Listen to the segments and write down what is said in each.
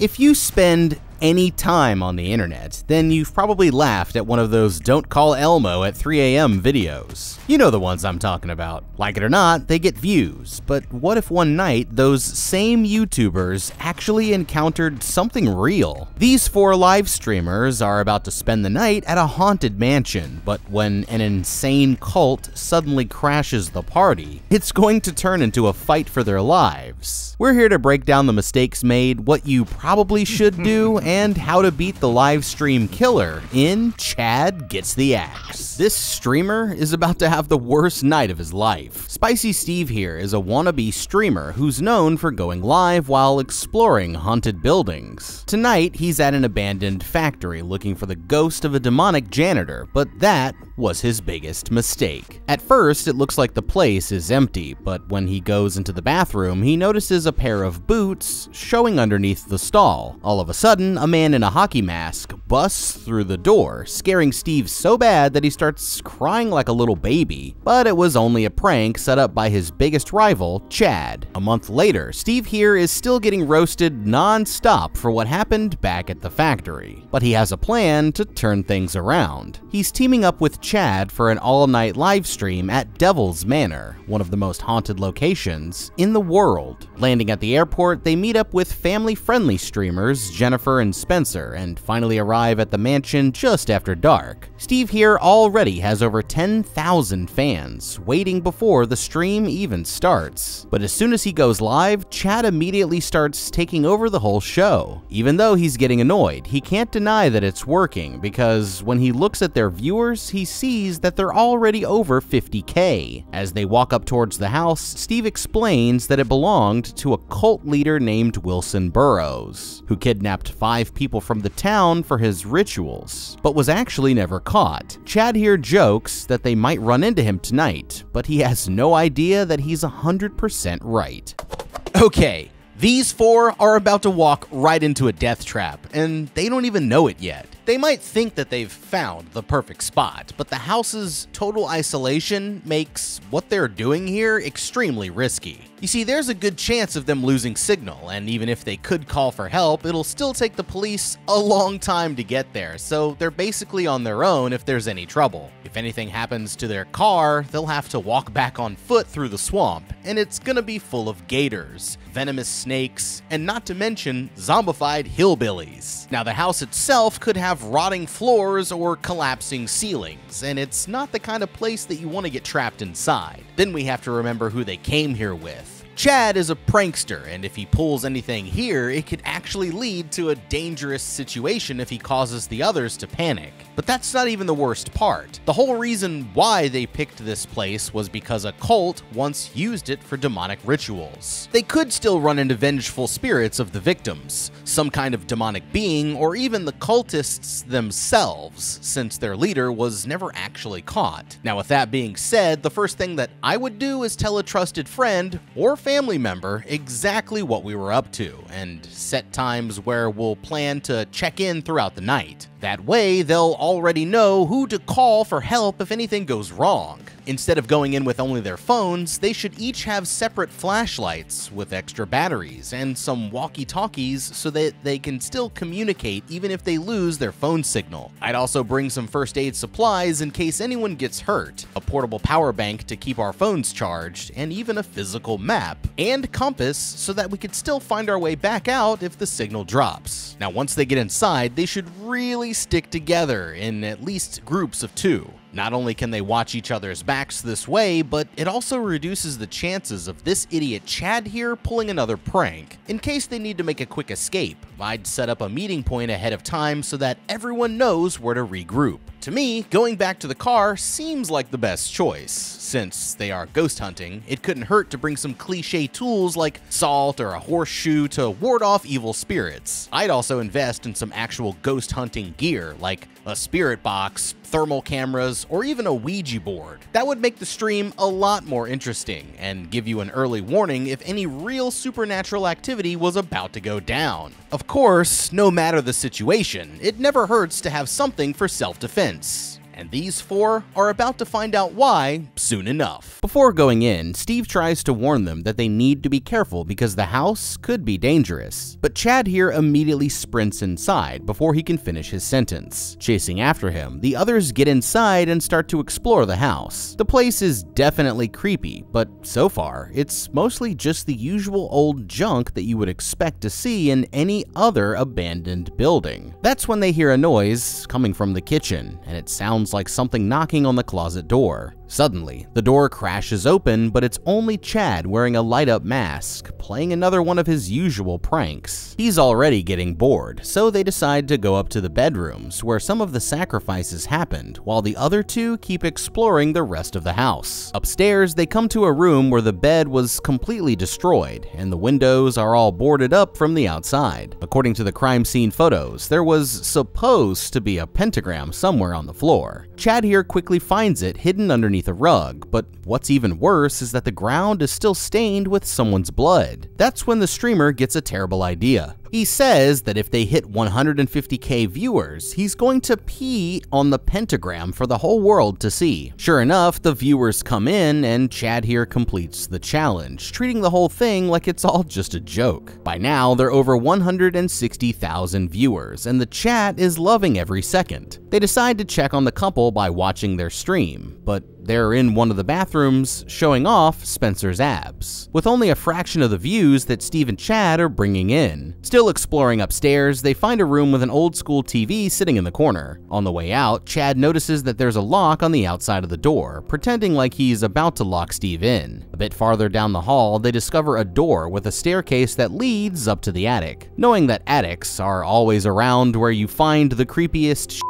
If you spend any time on the internet, then you've probably laughed at one of those "Don't Call Elmo at 3 a.m. videos. You know the ones I'm talking about. Like it or not, they get views, but what if one night those same YouTubers actually encountered something real? These 4 live streamers are about to spend the night at a haunted mansion, but when an insane cult suddenly crashes the party, it's going to turn into a fight for their lives. We're here to break down the mistakes made, what you probably should do, and how to beat the live stream killer in Chad Gets the Axe. This streamer is about to have the worst night of his life. Spicy Steve here is a wannabe streamer who's known for going live while exploring haunted buildings. Tonight, he's at an abandoned factory looking for the ghost of a demonic janitor, but that was his biggest mistake. At first, it looks like the place is empty, but when he goes into the bathroom, he notices a pair of boots showing underneath the stall. All of a sudden, a man in a hockey mask busts through the door, scaring Steve so bad that he starts crying like a little baby. But it was only a prank set up by his biggest rival, Chad. A month later, Steve here is still getting roasted non-stop for what happened back at the factory. But he has a plan to turn things around. He's teaming up with Chad for an all-night live stream at Devil's Manor, one of the most haunted locations in the world. Landing at the airport, they meet up with family-friendly streamers Jennifer and Spencer, and finally arrive at the mansion just after dark. Steve here already has over 10,000 fans, waiting before the stream even starts. But as soon as he goes live, Chad immediately starts taking over the whole show. Even though he's getting annoyed, he can't deny that it's working, because when he looks at their viewers, he sees that they're already over 50K. As they walk up towards the house, Steve explains that it belonged to a cult leader named Wilson Burroughs, who kidnapped 5 people from the town for his rituals, but was actually never caught. Chad here jokes that they might run into him tonight, but he has no idea that he's 100% right. Okay, these 4 are about to walk right into a death trap, and they don't even know it yet. They might think that they've found the perfect spot, but the house's total isolation makes what they're doing here extremely risky. You see, there's a good chance of them losing signal, and even if they could call for help, it'll still take the police a long time to get there, so they're basically on their own if there's any trouble. If anything happens to their car, they'll have to walk back on foot through the swamp, and it's gonna be full of gators, venomous snakes, and not to mention zombified hillbillies. Now, the house itself could have rotting floors or collapsing ceilings, and it's not the kind of place that you want to get trapped inside. Then we have to remember who they came here with. Chad is a prankster, and if he pulls anything here, it could actually lead to a dangerous situation if he causes the others to panic. But that's not even the worst part. The whole reason why they picked this place was because a cult once used it for demonic rituals. They could still run into vengeful spirits of the victims, some kind of demonic being, or even the cultists themselves, since their leader was never actually caught. Now, with that being said, the first thing that I would do is tell a trusted friend or family member exactly what we were up to, and set times where we'll plan to check in throughout the night. That way, they'll already know who to call for help if anything goes wrong. Instead of going in with only their phones, they should each have separate flashlights with extra batteries and some walkie-talkies so that they can still communicate even if they lose their phone signal. I'd also bring some first aid supplies in case anyone gets hurt, a portable power bank to keep our phones charged, and even a physical map and compass so that we could still find our way back out if the signal drops. Now, once they get inside, they should really stick together in at least groups of 2. Not only can they watch each other's backs this way, but it also reduces the chances of this idiot Chad here pulling another prank. In case they need to make a quick escape, I'd set up a meeting point ahead of time so that everyone knows where to regroup. To me, going back to the car seems like the best choice. Since they are ghost hunting, it couldn't hurt to bring some cliche tools like salt or a horseshoe to ward off evil spirits. I'd also invest in some actual ghost hunting gear like a spirit box, thermal cameras, or even a Ouija board. That would make the stream a lot more interesting and give you an early warning if any real supernatural activity was about to go down. Of course, no matter the situation, it never hurts to have something for self-defense. and these 4 are about to find out why soon enough. Before going in, Steve tries to warn them that they need to be careful because the house could be dangerous. But Chad here immediately sprints inside before he can finish his sentence. Chasing after him, the others get inside and start to explore the house. The place is definitely creepy, but so far, it's mostly just the usual old junk that you would expect to see in any other abandoned building. That's when they hear a noise coming from the kitchen, and it sounds like something knocking on the closet door. Suddenly, the door crashes open, but it's only Chad wearing a light-up mask, playing another one of his usual pranks. He's already getting bored, so they decide to go up to the bedrooms where some of the sacrifices happened, while the other 2 keep exploring the rest of the house. Upstairs, they come to a room where the bed was completely destroyed, and the windows are all boarded up from the outside. According to the crime scene photos, there was supposed to be a pentagram somewhere on the floor. Chad here quickly finds it hidden underneath a rug, but what's even worse is that the ground is still stained with someone's blood. That's when the streamer gets a terrible idea. He says that if they hit 150k viewers, he's going to pee on the pentagram for the whole world to see. Sure enough, the viewers come in and Chad here completes the challenge, treating the whole thing like it's all just a joke. By now, they're over 160,000 viewers, and the chat is loving every second. They decide to check on the couple by watching their stream, but they're in one of the bathrooms showing off Spencer's abs, with only a fraction of the views that Steve and Chad are bringing in. Still exploring upstairs, they find a room with an old school TV sitting in the corner. On the way out, Chad notices that there's a lock on the outside of the door, pretending like he's about to lock Steve in. A bit farther down the hall, they discover a door with a staircase that leads up to the attic. Knowing that attics are always around where you find the creepiest shit,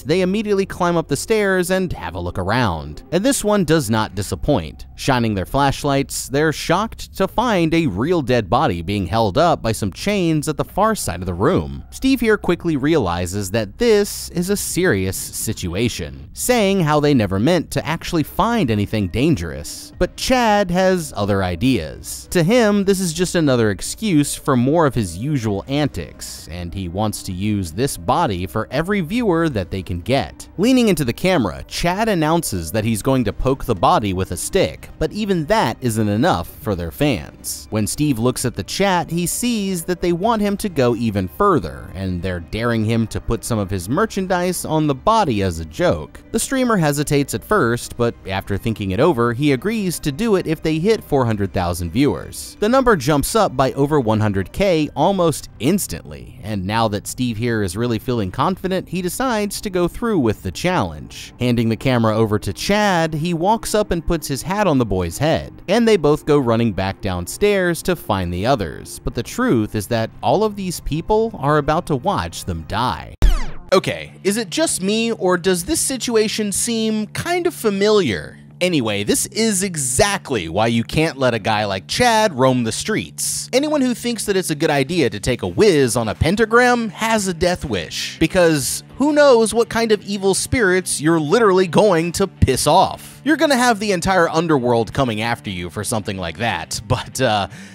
they immediately climb up the stairs and have a look around. And this one does not disappoint. Shining their flashlights, they're shocked to find a real dead body being held up by some chains at the far side of the room. Steve here quickly realizes that this is a serious situation, saying how they never meant to actually find anything dangerous. But Chad has other ideas. To him, this is just another excuse for more of his usual antics, and he wants to use this body for every viewer that they can get. Leaning into the camera, Chad announces that he's going to poke the body with a stick, but even that isn't enough for their fans. When Steve looks at the chat, he sees that they want him to go even further, and they're daring him to put some of his merchandise on the body as a joke. The streamer hesitates at first, but after thinking it over, he agrees to do it if they hit 400,000 viewers. The number jumps up by over 100k almost instantly, and now that Steve here is really feeling confident, he decides to go through with the challenge. Handing the camera over to Chad, he walks up and puts his hat on the boy's head, and they both go running back downstairs to find the others. But the truth is that all of these people are about to watch them die. Okay, is it just me, or does this situation seem kind of familiar? Anyway, this is exactly why you can't let a guy like Chad roam the streets. Anyone who thinks that it's a good idea to take a whiz on a pentagram has a death wish, because who knows what kind of evil spirits you're literally going to piss off. You're gonna have the entire underworld coming after you for something like that, but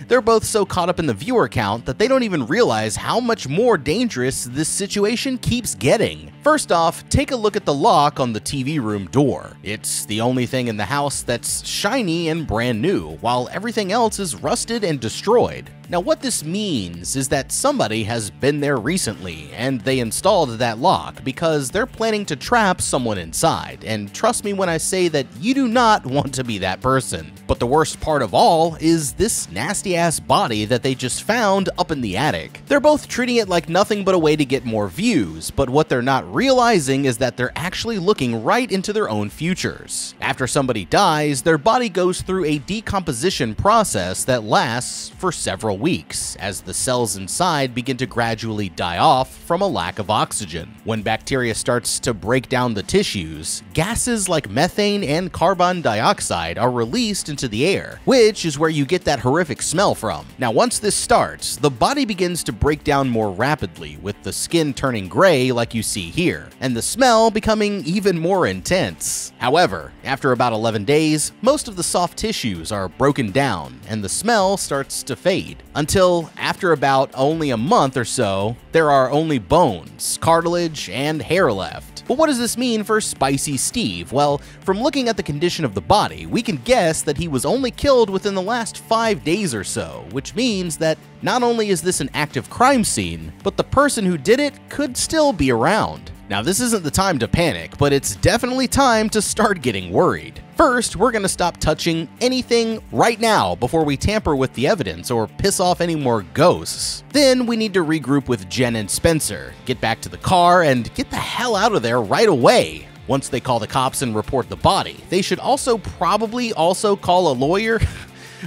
they're both so caught up in the viewer count that they don't even realize how much more dangerous this situation keeps getting. First off, take a look at the lock on the TV room door. It's the only thing in the house that's shiny and brand new, while everything else is rusted and destroyed. Now what this means is that somebody has been there recently and they installed that lock because they're planning to trap someone inside, and trust me when I say that you do not want to be that person. But the worst part of all is this nasty ass body that they just found up in the attic. They're both treating it like nothing but a way to get more views, but what they're not realizing is that they're actually looking right into their own futures. After somebody dies, their body goes through a decomposition process that lasts for several weeks, as the cells inside begin to gradually die off from a lack of oxygen. When bacteria starts to break down the tissues, gases like methane and carbon dioxide are released into the air, which is where you get that horrific smell from. Now once this starts, the body begins to break down more rapidly, with the skin turning gray like you see here, and the smell becoming even more intense. However, after about 11 days, most of the soft tissues are broken down, and the smell starts to fade, until after about only a month or so, there are only bones, cartilage, and hair left. But what does this mean for Spicy Steve? Well, from looking at the condition of the body, we can guess that he was only killed within the last 5 days or so, which means that not only is this an active crime scene, but the person who did it could still be around. Now, this isn't the time to panic, but it's definitely time to start getting worried. First, we're gonna stop touching anything right now before we tamper with the evidence or piss off any more ghosts. Then we need to regroup with Jen and Spencer, get back to the car, and get the hell out of there right away. Once they call the cops and report the body, they should probably also call a lawyer.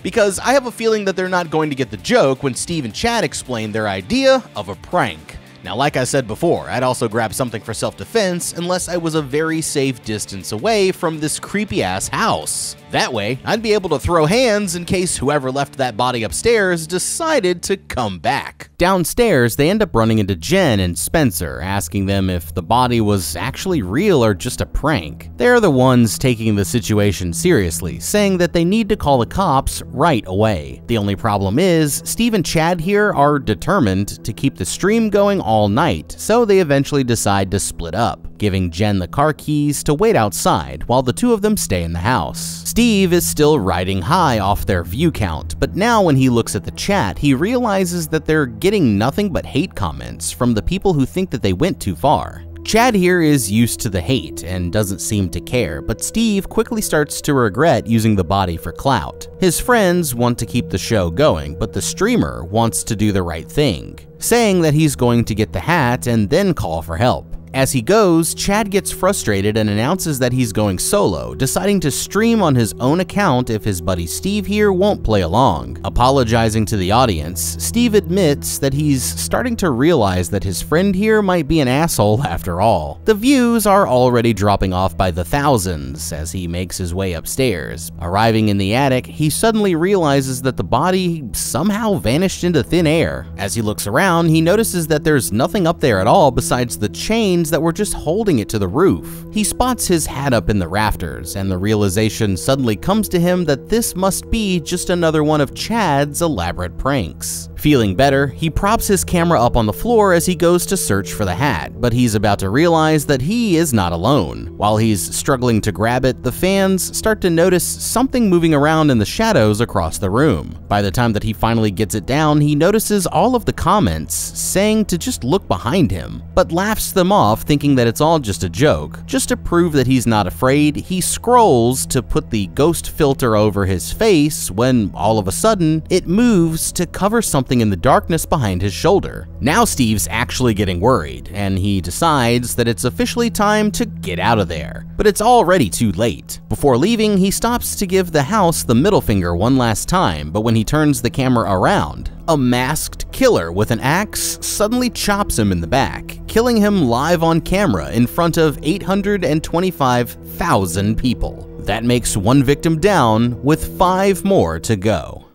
Because I have a feeling that they're not going to get the joke when Steve and Chad explain their idea of a prank. Now, like I said before, I'd also grab something for self-defense unless I was a very safe distance away from this creepy-ass house. That way, I'd be able to throw hands in case whoever left that body upstairs decided to come back. Downstairs, they end up running into Jen and Spencer, asking them if the body was actually real or just a prank. They're the ones taking the situation seriously, saying that they need to call the cops right away. The only problem is, Steve and Chad here are determined to keep the stream going all night, so they eventually decide to split up, giving Jen the car keys to wait outside while the two of them stay in the house. Steve is still riding high off their view count, but now when he looks at the chat, he realizes that they're getting nothing but hate comments from the people who think that they went too far. Chad here is used to the hate and doesn't seem to care, but Steve quickly starts to regret using the body for clout. His friends want to keep the show going, but the streamer wants to do the right thing, saying that he's going to get the hat and then call for help. As he goes, Chad gets frustrated and announces that he's going solo, deciding to stream on his own account if his buddy Steve here won't play along. Apologizing to the audience, Steve admits that he's starting to realize that his friend here might be an asshole after all. The views are already dropping off by the thousands as he makes his way upstairs. Arriving in the attic, he suddenly realizes that the body somehow vanished into thin air. As he looks around, he notices that there's nothing up there at all besides the chain that were just holding it to the roof. He spots his hat up in the rafters, and the realization suddenly comes to him that this must be just another one of Chad's elaborate pranks. Feeling better, he props his camera up on the floor as he goes to search for the hat, but he's about to realize that he is not alone. While he's struggling to grab it, the fans start to notice something moving around in the shadows across the room. By the time that he finally gets it down, he notices all of the comments saying to just look behind him, but laughs them off, thinking that it's all just a joke. Just to prove that he's not afraid, he scrolls to put the ghost filter over his face when all of a sudden it moves to cover something in the darkness behind his shoulder. Now Steve's actually getting worried, and he decides that it's officially time to get out of there. But it's already too late. Before leaving, he stops to give the house the middle finger one last time, but when he turns the camera around, a masked killer with an axe suddenly chops him in the back, killing him live on camera in front of 825,000 people. That makes one victim down, with 5 more to go.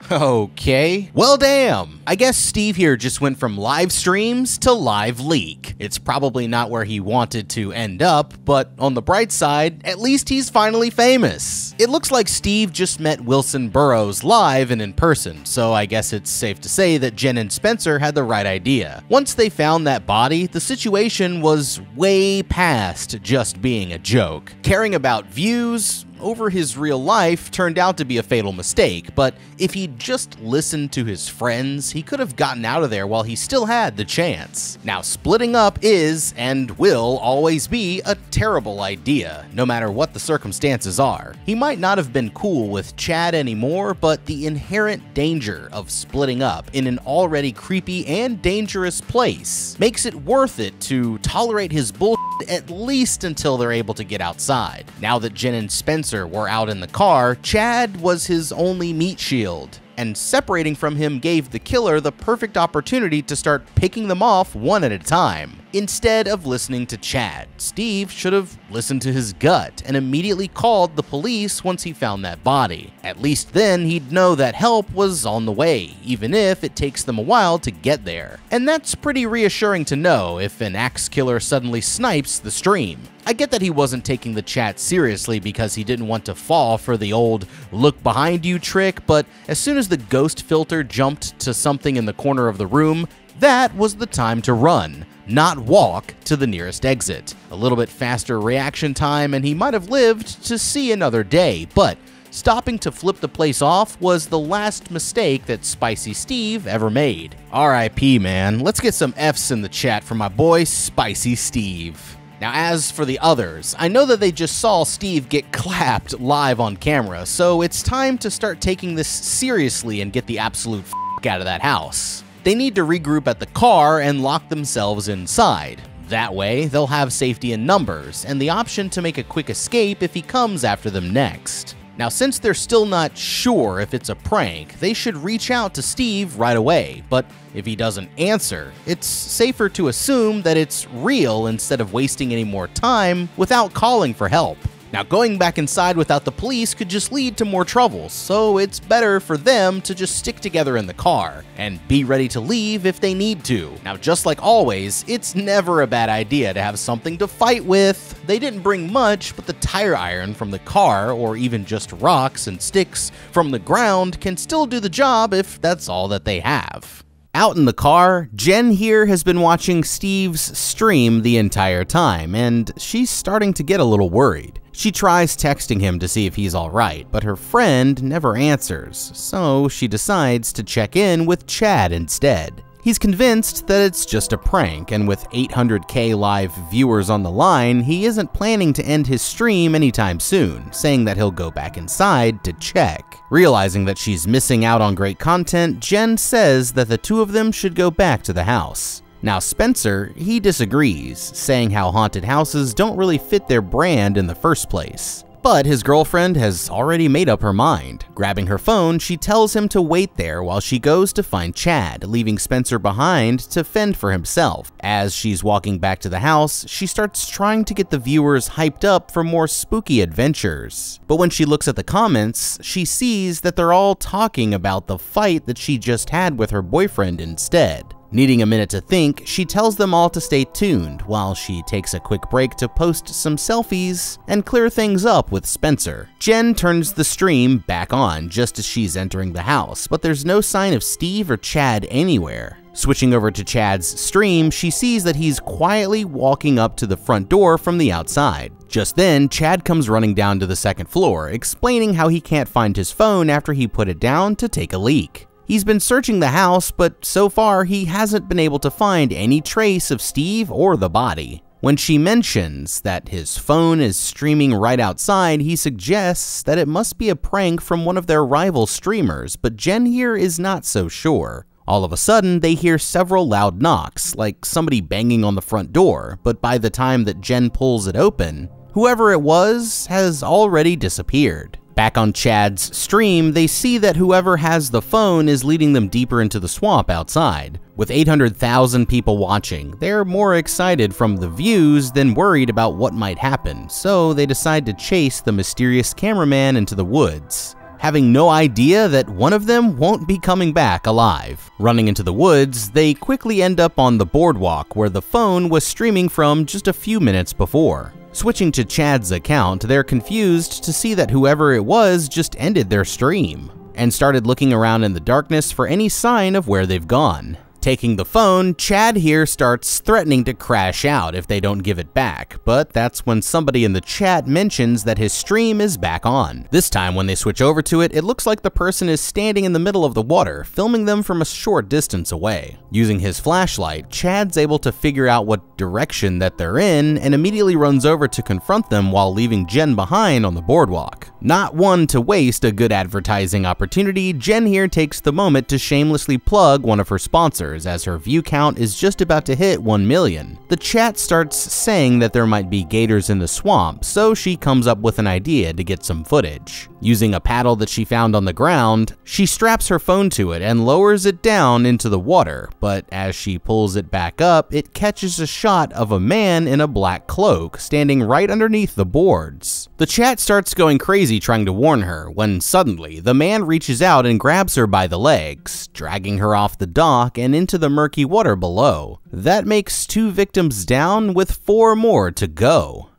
Okay, well damn. I guess Steve here just went from live streams to live leak. It's probably not where he wanted to end up, but on the bright side, at least he's finally famous. It looks like Steve just met Wilson Burroughs live and in person, so I guess it's safe to say that Jen and Spencer had the right idea. Once they found that body, the situation was way past just being a joke. Caring about views over his real life turned out to be a fatal mistake, but if he'd just listened to his friends, he could have gotten out of there while he still had the chance. Now, splitting up is, and will always be, a terrible idea, no matter what the circumstances are. He might not have been cool with Chad anymore, but the inherent danger of splitting up in an already creepy and dangerous place makes it worth it to tolerate his bullshit at least until they're able to get outside. Now that Jen and Spencer were out in the car, Chad was his only meat shield, and separating from him gave the killer the perfect opportunity to start picking them off one at a time. Instead of listening to Chad, Steve should have listened to his gut and immediately called the police once he found that body. At least then he'd know that help was on the way, even if it takes them a while to get there. And that's pretty reassuring to know if an axe killer suddenly snipes the stream. I get that he wasn't taking the chat seriously because he didn't want to fall for the old look behind you trick, but as soon as the ghost filter jumped to something in the corner of the room, that was the time to run. not walk to the nearest exit. A little bit faster reaction time and he might have lived to see another day, but stopping to flip the place off was the last mistake that Spicy Steve ever made. RIP, man. Let's get some F's in the chat for my boy Spicy Steve. Now, as for the others, I know that they just saw Steve get clapped live on camera, so it's time to start taking this seriously and get the absolute f*** out of that house. They need to regroup at the car and lock themselves inside. That way, they'll have safety in numbers and the option to make a quick escape if he comes after them next. Now, since they're still not sure if it's a prank, they should reach out to Steve right away, but if he doesn't answer, it's safer to assume that it's real instead of wasting any more time without calling for help. Now, going back inside without the police could just lead to more trouble, so it's better for them to just stick together in the car and be ready to leave if they need to. Now, just like always, it's never a bad idea to have something to fight with. They didn't bring much, but the tire iron from the car or even just rocks and sticks from the ground can still do the job if that's all that they have. Out in the car, Jen here has been watching Steve's stream the entire time, and she's starting to get a little worried. She tries texting him to see if he's alright, but her friend never answers, so she decides to check in with Chad instead. He's convinced that it's just a prank, and with 800k live viewers on the line, he isn't planning to end his stream anytime soon, saying that he'll go back inside to check. Realizing that she's missing out on great content, Jen says that the two of them should go back to the house. Now Spencer, he disagrees, saying how haunted houses don't really fit their brand in the first place. But his girlfriend has already made up her mind. Grabbing her phone, she tells him to wait there while she goes to find Chad, leaving Spencer behind to fend for himself. As she's walking back to the house, she starts trying to get the viewers hyped up for more spooky adventures. But when she looks at the comments, she sees that they're all talking about the fight that she just had with her boyfriend instead. Needing a minute to think, she tells them all to stay tuned while she takes a quick break to post some selfies and clear things up with Spencer. Jen turns the stream back on just as she's entering the house, but there's no sign of Steve or Chad anywhere. Switching over to Chad's stream, she sees that he's quietly walking up to the front door from the outside. Just then, Chad comes running down to the second floor, explaining how he can't find his phone after he put it down to take a leak. He's been searching the house, but so far he hasn't been able to find any trace of Steve or the body. When she mentions that his phone is streaming right outside, he suggests that it must be a prank from one of their rival streamers, but Jen here is not so sure. All of a sudden, they hear several loud knocks, like somebody banging on the front door, but by the time that Jen pulls it open, whoever it was has already disappeared. Back on Chad's stream, they see that whoever has the phone is leading them deeper into the swamp outside. With 800,000 people watching, they're more excited from the views than worried about what might happen, so they decide to chase the mysterious cameraman into the woods, having no idea that one of them won't be coming back alive. Running into the woods, they quickly end up on the boardwalk where the phone was streaming from just a few minutes before. Switching to Chad's account, they're confused to see that whoever it was just ended their stream and started looking around in the darkness for any sign of where they've gone. Taking the phone, Chad here starts threatening to crash out if they don't give it back, but that's when somebody in the chat mentions that his stream is back on. This time when they switch over to it, it looks like the person is standing in the middle of the water, filming them from a short distance away. Using his flashlight, Chad's able to figure out what direction that they're in and immediately runs over to confront them while leaving Jen behind on the boardwalk. Not one to waste a good advertising opportunity, Jen here takes the moment to shamelessly plug one of her sponsors, as her view count is just about to hit 1 million. The chat starts saying that there might be gators in the swamp, so she comes up with an idea to get some footage. Using a paddle that she found on the ground, she straps her phone to it and lowers it down into the water, but as she pulls it back up, it catches a shot of a man in a black cloak standing right underneath the boards. The chat starts going crazy trying to warn her, when suddenly the man reaches out and grabs her by the legs, dragging her off the dock and into the murky water below. That makes 2 victims down with 4 more to go.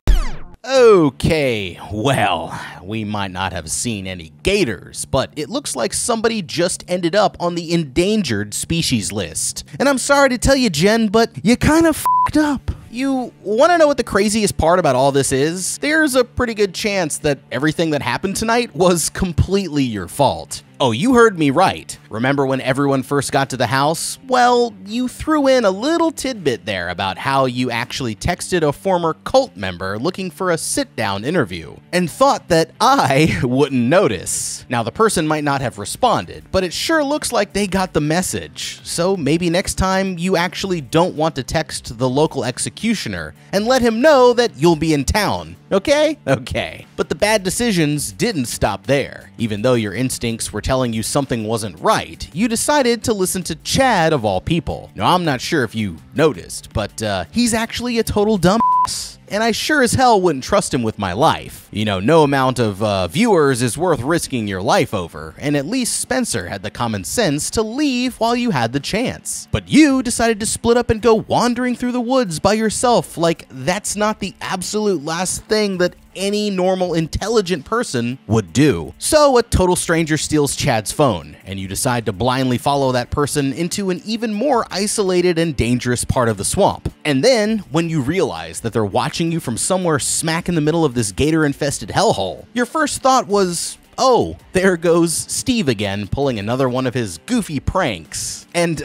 Okay, well, we might not have seen any gators, but it looks like somebody just ended up on the endangered species list. And I'm sorry to tell you, Jen, but you kind of f***ed up. You want to know what the craziest part about all this is? There's a pretty good chance that everything that happened tonight was completely your fault. Oh, you heard me right. Remember when everyone first got to the house? Well, you threw in a little tidbit there about how you actually texted a former cult member looking for a sit-down interview and thought that I wouldn't notice. Now, the person might not have responded, but it sure looks like they got the message. So maybe next time you actually don't want to text the local executioner and let him know that you'll be in town. Okay? Okay. But the bad decisions didn't stop there. Even though your instincts were telling you something wasn't right, you decided to listen to Chad of all people. Now, I'm not sure if you noticed, but he's actually a total dumbass. And I sure as hell wouldn't trust him with my life. You know, no amount of viewers is worth risking your life over, and at least Spencer had the common sense to leave while you had the chance. But you decided to split up and go wandering through the woods by yourself like that's not the absolute last thing that any normal, intelligent person would do. So a total stranger steals Chad's phone, and you decide to blindly follow that person into an even more isolated and dangerous part of the swamp. And then, when you realize that they're watching you from somewhere smack in the middle of this gator-infested hellhole, your first thought was, oh, there goes Steve again, pulling another one of his goofy pranks. And,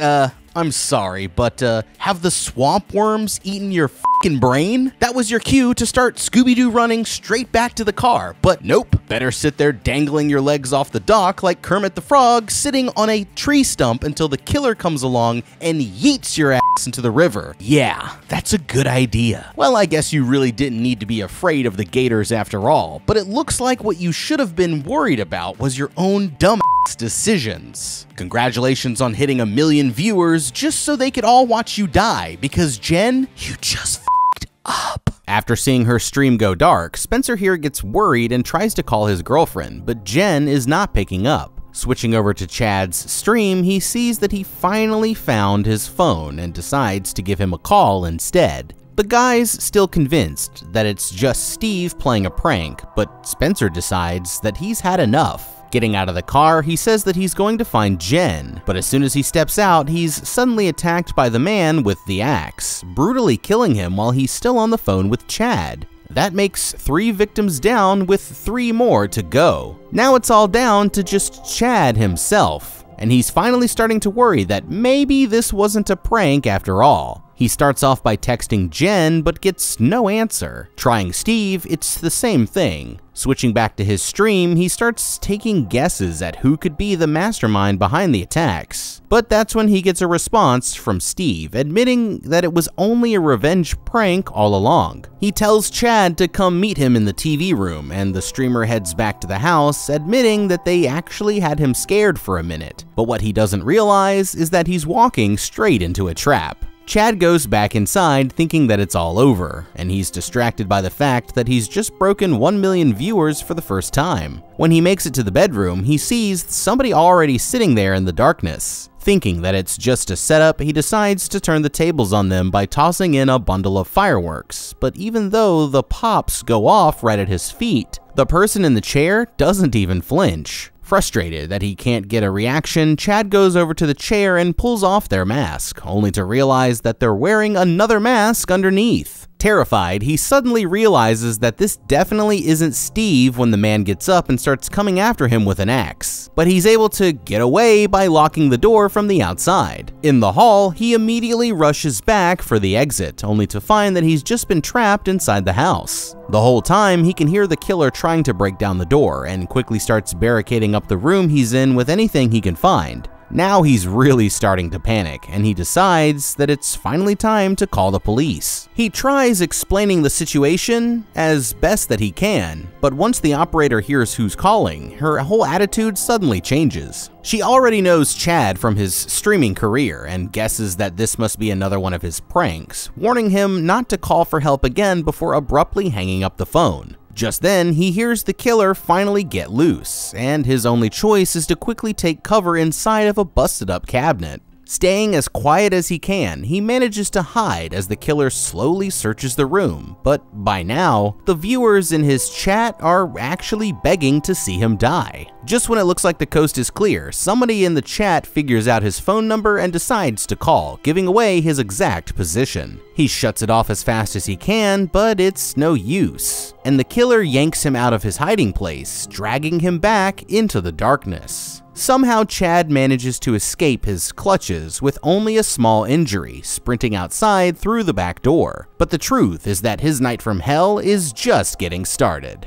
I'm sorry, but have the swamp worms eaten your f***ing brain? That was your cue to start Scooby-Doo running straight back to the car, but nope. Better sit there dangling your legs off the dock like Kermit the Frog sitting on a tree stump until the killer comes along and yeets your ass into the river. Yeah, that's a good idea. Well, I guess you really didn't need to be afraid of the gators after all, but it looks like what you should have been worried about was your own dumb decisions. Congratulations on hitting 1 million viewers just so they could all watch you die, because Jen, you just f***ed up. After seeing her stream go dark, Spencer here gets worried and tries to call his girlfriend, but Jen is not picking up. Switching over to Chad's stream, he sees that he finally found his phone and decides to give him a call instead. The guy's still convinced that it's just Steve playing a prank, but Spencer decides that he's had enough. Getting out of the car, he says that he's going to find Jen, but as soon as he steps out, he's suddenly attacked by the man with the axe, brutally killing him while he's still on the phone with Chad. That makes 3 victims down with 3 more to go. Now it's all down to just Chad himself, and he's finally starting to worry that maybe this wasn't a prank after all. He starts off by texting Jen, but gets no answer. Trying Steve, it's the same thing. Switching back to his stream, he starts taking guesses at who could be the mastermind behind the attacks. But that's when he gets a response from Steve, admitting that it was only a revenge prank all along. He tells Chad to come meet him in the TV room, and the streamer heads back to the house, admitting that they actually had him scared for a minute. But what he doesn't realize is that he's walking straight into a trap. Chad goes back inside thinking that it's all over, and he's distracted by the fact that he's just broken 1 million viewers for the first time. When he makes it to the bedroom, he sees somebody already sitting there in the darkness. Thinking that it's just a setup, he decides to turn the tables on them by tossing in a bundle of fireworks, but even though the pops go off right at his feet, the person in the chair doesn't even flinch. Frustrated that he can't get a reaction, Chad goes over to the chair and pulls off their mask, only to realize that they're wearing another mask underneath. Terrified, he suddenly realizes that this definitely isn't Steve when the man gets up and starts coming after him with an axe. But he's able to get away by locking the door from the outside. In the hall, he immediately rushes back for the exit, only to find that he's just been trapped inside the house. The whole time, he can hear the killer trying to break down the door and quickly starts barricading up the room he's in with anything he can find. Now he's really starting to panic, and he decides that it's finally time to call the police. He tries explaining the situation as best that he can, but once the operator hears who's calling, her whole attitude suddenly changes. She already knows Chad from his streaming career and guesses that this must be another one of his pranks, warning him not to call for help again before abruptly hanging up the phone. Just then, he hears the killer finally get loose, and his only choice is to quickly take cover inside of a busted-up cabinet. Staying as quiet as he can, he manages to hide as the killer slowly searches the room, but by now, the viewers in his chat are actually begging to see him die. Just when it looks like the coast is clear, somebody in the chat figures out his phone number and decides to call, giving away his exact position. He shuts it off as fast as he can, but it's no use, and the killer yanks him out of his hiding place, dragging him back into the darkness. Somehow Chad manages to escape his clutches with only a small injury, sprinting outside through the back door. But the truth is that his night from hell is just getting started.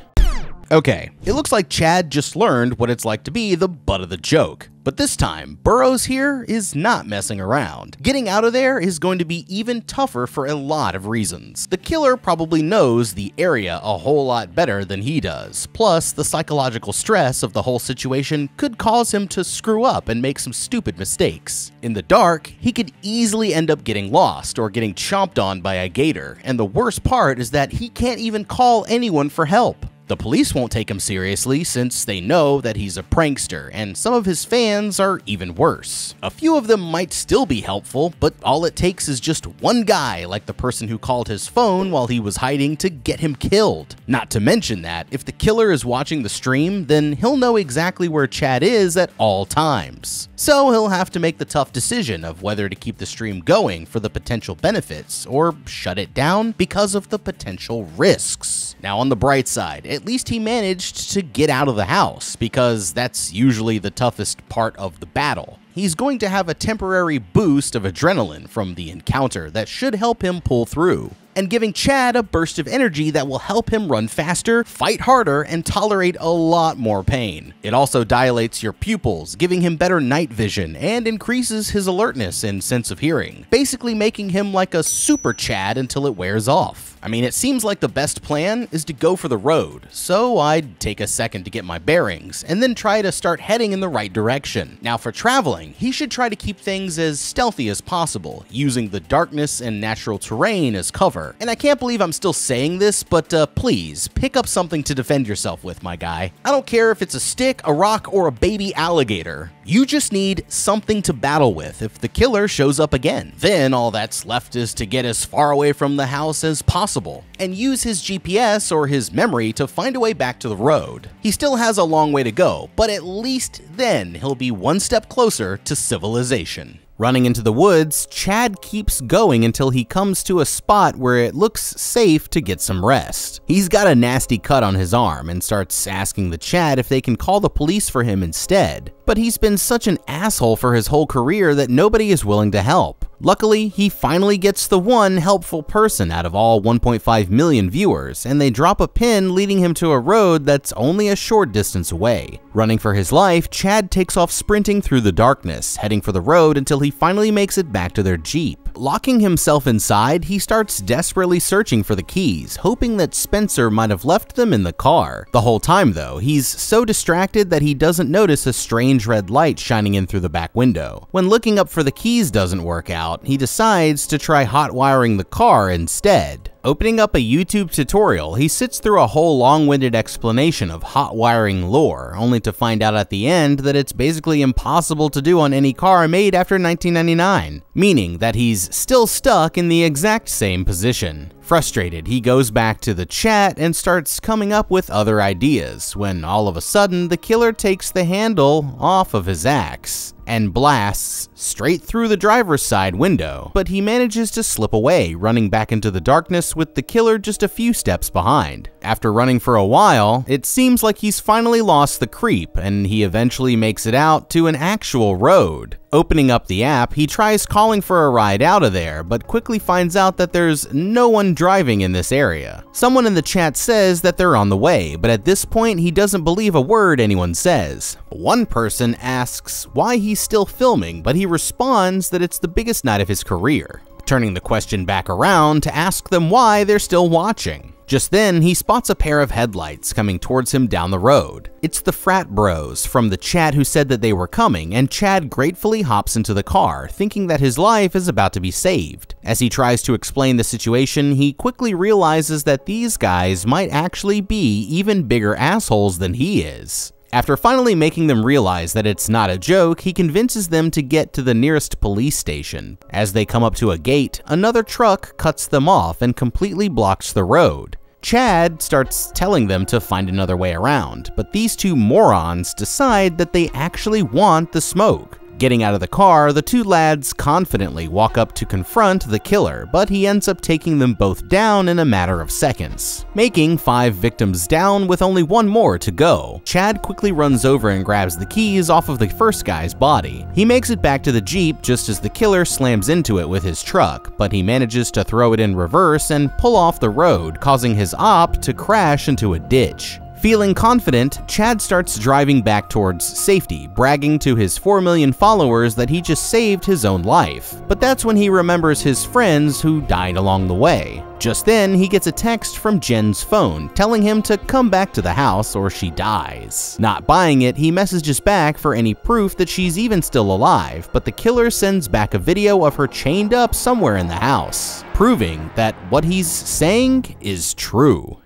Okay, it looks like Chad just learned what it's like to be the butt of the joke. But this time, Burroughs here is not messing around. Getting out of there is going to be even tougher for a lot of reasons. The killer probably knows the area a whole lot better than he does. Plus, the psychological stress of the whole situation could cause him to screw up and make some stupid mistakes. In the dark, he could easily end up getting lost or getting chomped on by a gator. And the worst part is that he can't even call anyone for help. The police won't take him seriously since they know that he's a prankster, and some of his fans are even worse. A few of them might still be helpful, but all it takes is just one guy, like the person who called his phone while he was hiding, to get him killed. Not to mention that, if the killer is watching the stream, then he'll know exactly where Chad is at all times. So he'll have to make the tough decision of whether to keep the stream going for the potential benefits, or shut it down because of the potential risks. Now on the bright side, at least he managed to get out of the house, because that's usually the toughest part of the battle. He's going to have a temporary boost of adrenaline from the encounter that should help him pull through, and giving Chad a burst of energy that will help him run faster, fight harder, and tolerate a lot more pain. It also dilates your pupils, giving him better night vision, and increases his alertness and sense of hearing, basically making him like a super Chad until it wears off. I mean, it seems like the best plan is to go for the road, so I'd take a second to get my bearings, and then try to start heading in the right direction. Now for traveling, he should try to keep things as stealthy as possible, using the darkness and natural terrain as cover. And I can't believe I'm still saying this, but please, pick up something to defend yourself with, my guy. I don't care if it's a stick, a rock, or a baby alligator. You just need something to battle with if the killer shows up again. Then all that's left is to get as far away from the house as possible, and use his GPS or his memory to find a way back to the road. He still has a long way to go, but at least then he'll be one step closer to civilization. Running into the woods, Chad keeps going until he comes to a spot where it looks safe to get some rest. He's got a nasty cut on his arm and starts asking the Chad if they can call the police for him instead. But he's been such an asshole for his whole career that nobody is willing to help. Luckily, he finally gets the one helpful person out of all 1.5 million viewers, and they drop a pin leading him to a road that's only a short distance away. Running for his life, Chad takes off sprinting through the darkness, heading for the road until he finally makes it back to their Jeep. Locking himself inside, he starts desperately searching for the keys, hoping that Spencer might have left them in the car. The whole time though, he's so distracted that he doesn't notice a strange red light shining in through the back window. When looking up for the keys doesn't work out, he decides to try hot wiring the car instead. Opening up a YouTube tutorial, he sits through a whole long-winded explanation of hot wiring lore, only to find out at the end that it's basically impossible to do on any car made after 1999, meaning that he's still stuck in the exact same position. Frustrated, he goes back to the chat and starts coming up with other ideas, when all of a sudden the killer takes the handle off of his axe and blasts straight through the driver's side window, but he manages to slip away, running back into the darkness with the killer just a few steps behind. After running for a while, it seems like he's finally lost the creep, and he eventually makes it out to an actual road. Opening up the app, he tries calling for a ride out of there, but quickly finds out that there's no one driving in this area. Someone in the chat says that they're on the way, but at this point he doesn't believe a word anyone says. One person asks why he's still filming, but he responds that it's the biggest night of his career, turning the question back around to ask them why they're still watching. Just then, he spots a pair of headlights coming towards him down the road. It's the frat bros from the chat who said that they were coming, and Chad gratefully hops into the car, thinking that his life is about to be saved. As he tries to explain the situation, he quickly realizes that these guys might actually be even bigger assholes than he is. After finally making them realize that it's not a joke, he convinces them to get to the nearest police station. As they come up to a gate, another truck cuts them off and completely blocks the road. Chad starts telling them to find another way around, but these two morons decide that they actually want the smoke. Getting out of the car, the two lads confidently walk up to confront the killer, but he ends up taking them both down in a matter of seconds, making 5 victims down with only 1 more to go. Chad quickly runs over and grabs the keys off of the first guy's body. He makes it back to the Jeep just as the killer slams into it with his truck, but he manages to throw it in reverse and pull off the road, causing his op to crash into a ditch. Feeling confident, Chad starts driving back towards safety, bragging to his 4 million followers that he just saved his own life. But that's when he remembers his friends who died along the way. Just then, he gets a text from Jen's phone telling him to come back to the house or she dies. Not buying it, he messages back for any proof that she's even still alive, but the killer sends back a video of her chained up somewhere in the house, proving that what he's saying is true.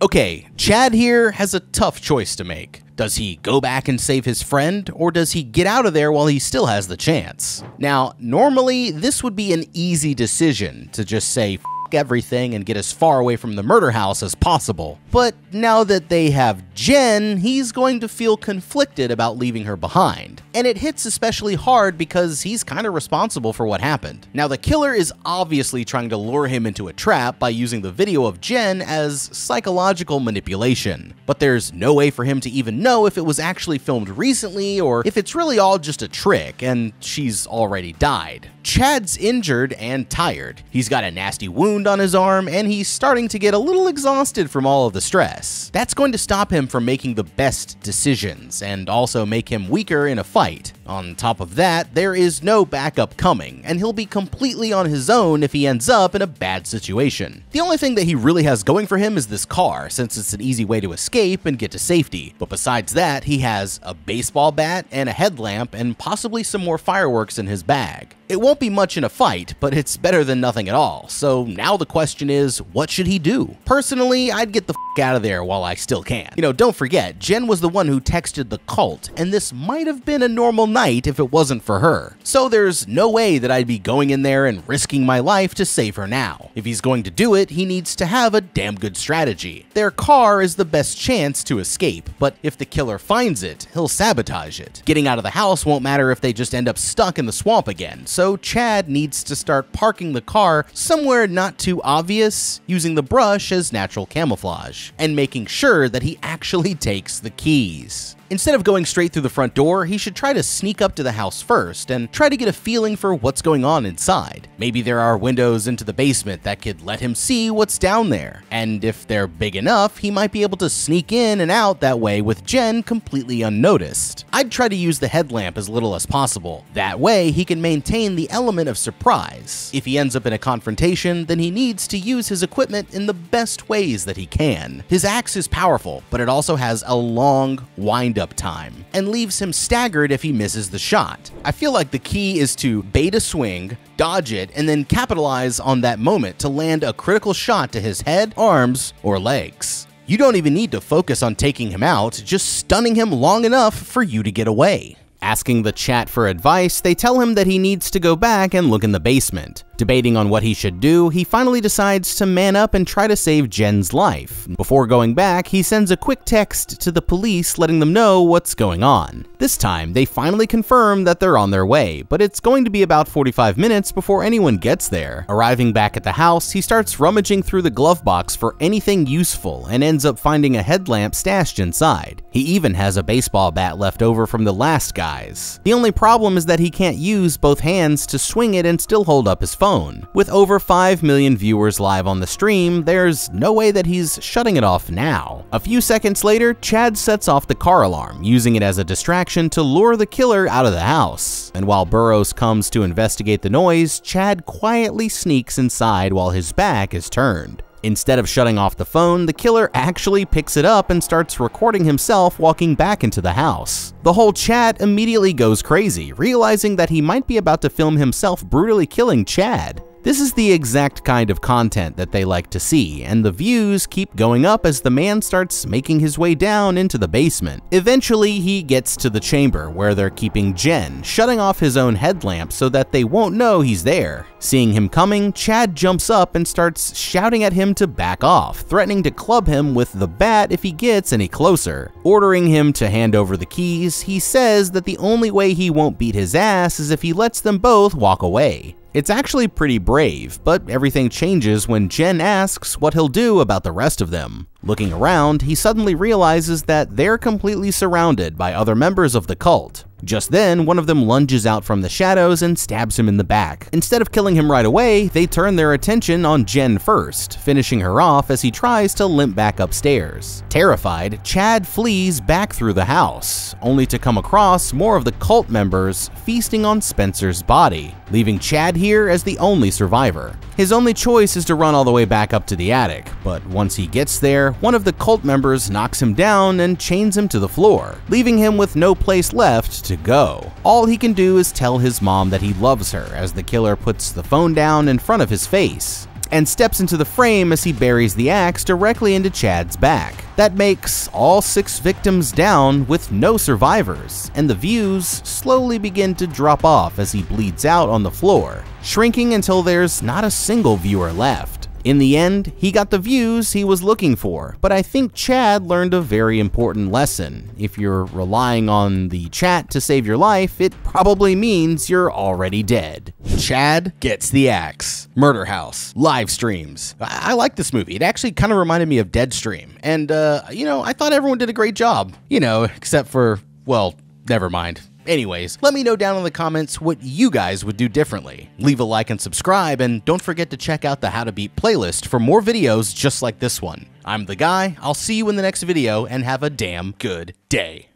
Okay, Chad here has a tough choice to make. Does he go back and save his friend, or does he get out of there while he still has the chance? Now, normally this would be an easy decision to just say F everything and get as far away from the murder house as possible. But now that they have Jen, he's going to feel conflicted about leaving her behind. And it hits especially hard because he's kind of responsible for what happened. Now, the killer is obviously trying to lure him into a trap by using the video of Jen as psychological manipulation. But there's no way for him to even know if it was actually filmed recently or if it's really all just a trick and she's already died. Chad's injured and tired. He's got a nasty wound on his arm and he's starting to get a little exhausted from all of the stress. That's going to stop him from making the best decisions and also make him weaker in a fight. On top of that, there is no backup coming, and he'll be completely on his own if he ends up in a bad situation. The only thing that he really has going for him is this car, since it's an easy way to escape and get to safety. But besides that, he has a baseball bat and a headlamp and possibly some more fireworks in his bag. It won't be much in a fight, but it's better than nothing at all. So now the question is, what should he do? Personally, I'd get the f out of there while I still can. You know, don't forget, Jen was the one who texted the cult, and this might have been a normal night if it wasn't for her. So there's no way that I'd be going in there and risking my life to save her now. If he's going to do it, he needs to have a damn good strategy. Their car is the best chance to escape, but if the killer finds it, he'll sabotage it. Getting out of the house won't matter if they just end up stuck in the swamp again. So Chad needs to start parking the car somewhere not too obvious, using the brush as natural camouflage, and making sure that he actually takes the keys. Instead of going straight through the front door, he should try to sneak up to the house first and try to get a feeling for what's going on inside. Maybe there are windows into the basement that could let him see what's down there. And if they're big enough, he might be able to sneak in and out that way with Jen completely unnoticed. I'd try to use the headlamp as little as possible. That way, he can maintain the element of surprise. If he ends up in a confrontation, then he needs to use his equipment in the best ways that he can. His axe is powerful, but it also has a long wind-up time and leaves him staggered if he misses the shot. I feel like the key is to bait a swing, dodge it, and then capitalize on that moment to land a critical shot to his head, arms, or legs. You don't even need to focus on taking him out, just stunning him long enough for you to get away. Asking the chat for advice, they tell him that he needs to go back and look in the basement. Debating on what he should do, he finally decides to man up and try to save Jen's life. Before going back, he sends a quick text to the police letting them know what's going on. This time, they finally confirm that they're on their way, but it's going to be about 45 minutes before anyone gets there. Arriving back at the house, he starts rummaging through the glove box for anything useful and ends up finding a headlamp stashed inside. He even has a baseball bat left over from the last guys. The only problem is that he can't use both hands to swing it and still hold up his phone. With over 5 million viewers live on the stream, there's no way that he's shutting it off now. A few seconds later, Chad sets off the car alarm, using it as a distraction to lure the killer out of the house. And while Burroughs comes to investigate the noise, Chad quietly sneaks inside while his back is turned. Instead of shutting off the phone, the killer actually picks it up and starts recording himself walking back into the house. The whole chat immediately goes crazy, realizing that he might be about to film himself brutally killing Chad. This is the exact kind of content that they like to see, and the views keep going up as the man starts making his way down into the basement. Eventually, he gets to the chamber where they're keeping Jen, shutting off his own headlamp so that they won't know he's there. Seeing him coming, Chad jumps up and starts shouting at him to back off, threatening to club him with the bat if he gets any closer. Ordering him to hand over the keys, he says that the only way he won't beat his ass is if he lets them both walk away. It's actually pretty brave, but everything changes when Jen asks what he'll do about the rest of them. Looking around, he suddenly realizes that they're completely surrounded by other members of the cult. Just then, one of them lunges out from the shadows and stabs him in the back. Instead of killing him right away, they turn their attention on Jen first, finishing her off as he tries to limp back upstairs. Terrified, Chad flees back through the house, only to come across more of the cult members feasting on Spencer's body, leaving Chad here as the only survivor. His only choice is to run all the way back up to the attic, but once he gets there, one of the cult members knocks him down and chains him to the floor, leaving him with no place left to go. All he can do is tell his mom that he loves her as the killer puts the phone down in front of his face and steps into the frame as he buries the axe directly into Chad's back. That makes all 6 victims down with no survivors, and the views slowly begin to drop off as he bleeds out on the floor, shrinking until there's not a single viewer left. In the end, he got the views he was looking for, but I think Chad learned a very important lesson. If you're relying on the chat to save your life, it probably means you're already dead. Chad Gets the Axe. Murder House. Live streams. I like this movie. It actually kind of reminded me of Deadstream. And, I thought everyone did a great job. Except for, well, never mind. Anyways, let me know down in the comments what you guys would do differently. Leave a like and subscribe, and don't forget to check out the How to Beat playlist for more videos just like this one. I'm the guy, I'll see you in the next video, and have a damn good day.